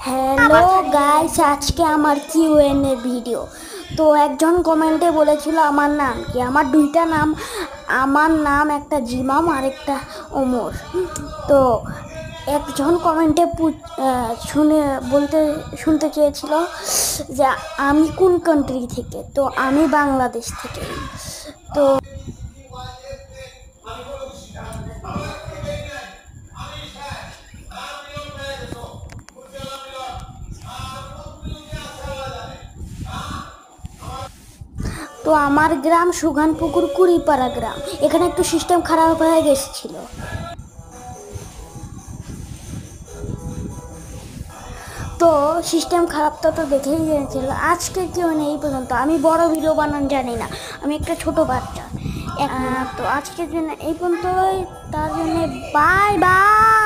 Hello guys, আজকে আমার QnA video. তো একজন কমেন্টে বলেছিল আমার নাম কি। আমার দুইটা নাম, আমার নাম একটা জিমাম আর একটা ওমর। তো একজন কমেন্টে শুনতে চেয়েছিল যে আমি কোন কান্ট্রি থেকে। তো আমি বাংলাদেশ থেকে। তো তো আমার গ্রাম সুগানপুকুর কুড়িপাড়া গ্রাম। এখানে একটু সিস্টেম খারাপ হয়ে গেছিল। তো সিস্টেম খারাপটা তো দেখেই গিয়েছিল। আজকে কেউ নেই এই পর্যন্ত। আমি বড় ভিডিও বানানো জানি না, আমি একটা ছোট বাচ্চা। তো আজকের জন্য এই পর্যন্তই। তার জন্য বাই বাই।